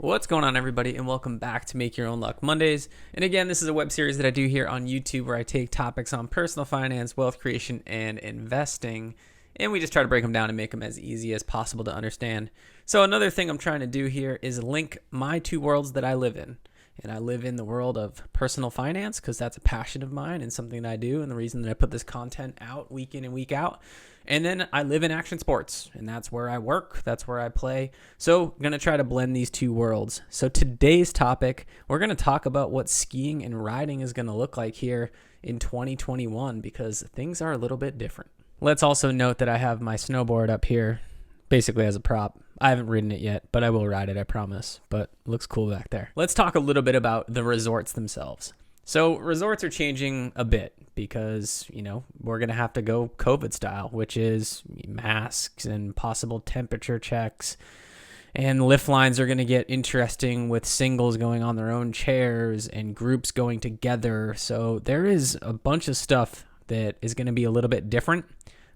What's going on, everybody, and welcome back to Make Your Own Luck Mondays. And again, this is a web series that I do here on YouTube where I take topics on personal finance, wealth creation, and investing, and we just try to break them down and make them as easy as possible to understand. So another thing I'm trying to do here is link my two worlds that I live in. And I live in the world of personal finance because that's a passion of mine and something that I do, and the reason that I put this content out week in and week out. And then I live in action sports, and that's where I work, that's where I play. So I'm going to try to blend these two worlds. So today's topic, we're going to talk about what skiing and riding is going to look like here in 2021 because things are a little bit different. Let's also note that I have my snowboard up here basically as a prop. I haven't ridden it yet, but I will ride it, I promise. But it looks cool back there. Let's talk a little bit about the resorts themselves. So resorts are changing a bit because, we're going to have to go COVID style, which is masks and possible temperature checks. And lift lines are going to get interesting with singles going on their own chairs and groups going together. So there is a bunch of stuff that is going to be a little bit different.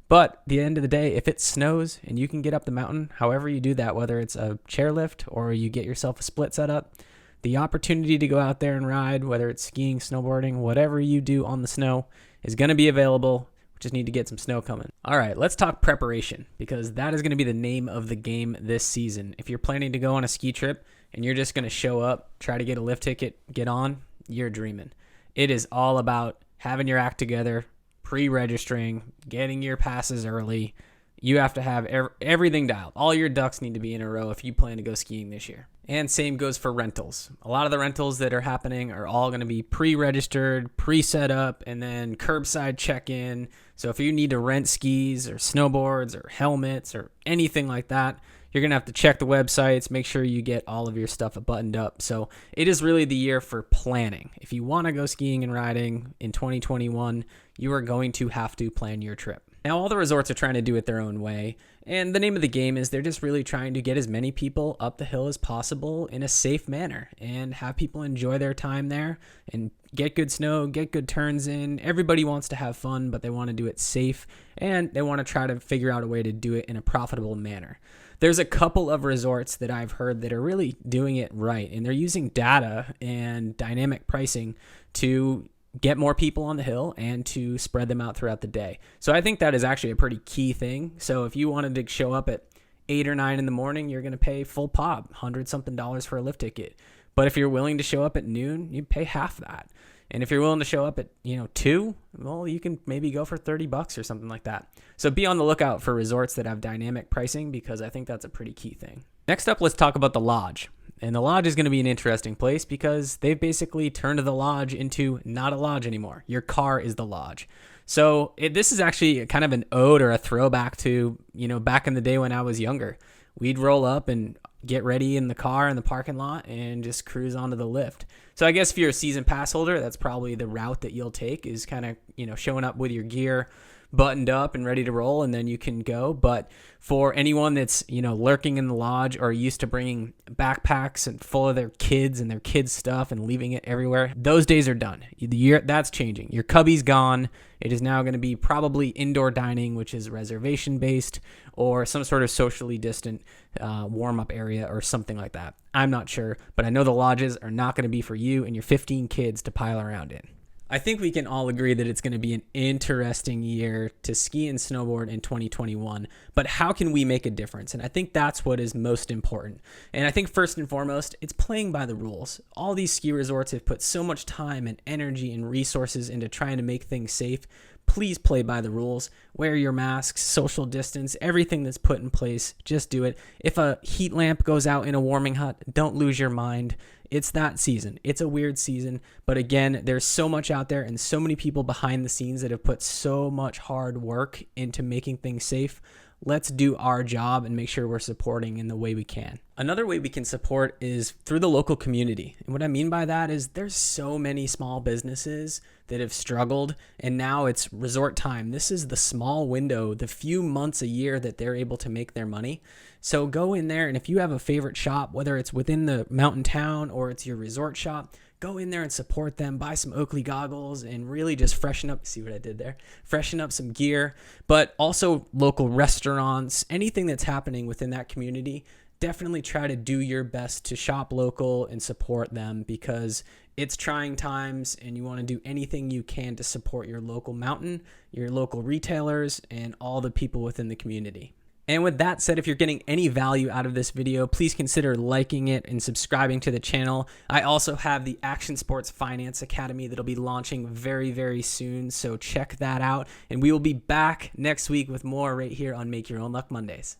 But at the end of the day, if it snows and you can get up the mountain, however you do that, whether it's a chairlift or you get yourself a split setup, the opportunity to go out there and ride, whether it's skiing, snowboarding, whatever you do on the snow, is going to be available. We just need to get some snow coming. All right, let's talk preparation because that is going to be the name of the game this season. If you're planning to go on a ski trip and you're just going to show up, try to get a lift ticket, get on, you're dreaming. It is all about having your act together, pre-registering, getting your passes early. You have to have everything dialed. All your ducks need to be in a row if you plan to go skiing this year. And same goes for rentals. A lot of the rentals that are happening are all going to be pre-registered, pre-set up, and then curbside check-in. So if you need to rent skis or snowboards or helmets or anything like that, you're going to have to check the websites, make sure you get all of your stuff buttoned up. So it is really the year for planning. If you want to go skiing and riding in 2021, you are going to have to plan your trip. Now, all the resorts are trying to do it their own way, and the name of the game is they're just really trying to get as many people up the hill as possible in a safe manner and have people enjoy their time there and get good snow, get good turns in. Everybody wants to have fun, but they want to do it safe, and they want to try to figure out a way to do it in a profitable manner. There's a couple of resorts that I've heard that are really doing it right, and they're using data and dynamic pricing to get more people on the hill and to spread them out throughout the day. So I think that is actually a pretty key thing. So if you wanted to show up at 8 or 9 in the morning, you're going to pay full pop, $100-something for a lift ticket. But if you're willing to show up at noon, you pay half that. And if you're willing to show up at 2, well, you can maybe go for $30 or something like that. So be on the lookout for resorts that have dynamic pricing because I think that's a pretty key thing. Next up, let's talk about the lodge. And the lodge is going to be an interesting place because they've basically turned the lodge into not a lodge anymore. Your car is the lodge. So this is actually kind of an ode or a throwback to, back in the day when I was younger. We'd roll up and get ready in the car in the parking lot and just cruise onto the lift. So I guess if you're a season pass holder, that's probably the route that you'll take is kind of, showing up with your gear buttoned up and ready to roll, and then you can go. But for anyone that's lurking in the lodge or used to bringing backpacks and full of their kids and their kids stuff and leaving it everywhere, those days are done. That's changing. Your cubby's gone. It is now going to be probably indoor dining, which is reservation based, or some sort of socially distant warm-up area or something like that. I'm not sure, but I know the lodges are not going to be for you and your 15 kids to pile around in. I think we can all agree that it's going to be an interesting year to ski and snowboard in 2021, but how can we make a difference? And I think that's what is most important. And I think first and foremost, it's playing by the rules. All these ski resorts have put so much time and energy and resources into trying to make things safe. Please play by the rules. Wear your masks, social distance, everything that's put in place, just do it. If a heat lamp goes out in a warming hut, don't lose your mind. It's that season. It's a weird season. But again, there's so much out there and so many people behind the scenes that have put so much hard work into making things safe. Let's do our job and make sure we're supporting in the way we can. Another way we can support is through the local community. And what I mean by that is there's so many small businesses that have struggled, and now it's resort time. This is the small window, the few months a year that they're able to make their money. So go in there, and if you have a favorite shop, whether it's within the mountain town or it's your resort shop, go in there and support them, buy some Oakley goggles, and really just freshen up. See what I did there? Freshen up some gear, but also local restaurants, anything that's happening within that community. definitely try to do your best to shop local and support them, because it's trying times and you want to do anything you can to support your local mountain, your local retailers, and all the people within the community. And with that said, if you're getting any value out of this video, please consider liking it and subscribing to the channel. I also have the Action Sports Finance Academy that'll be launching very, very soon, so check that out. And we will be back next week with more right here on Make Your Own Luck Mondays.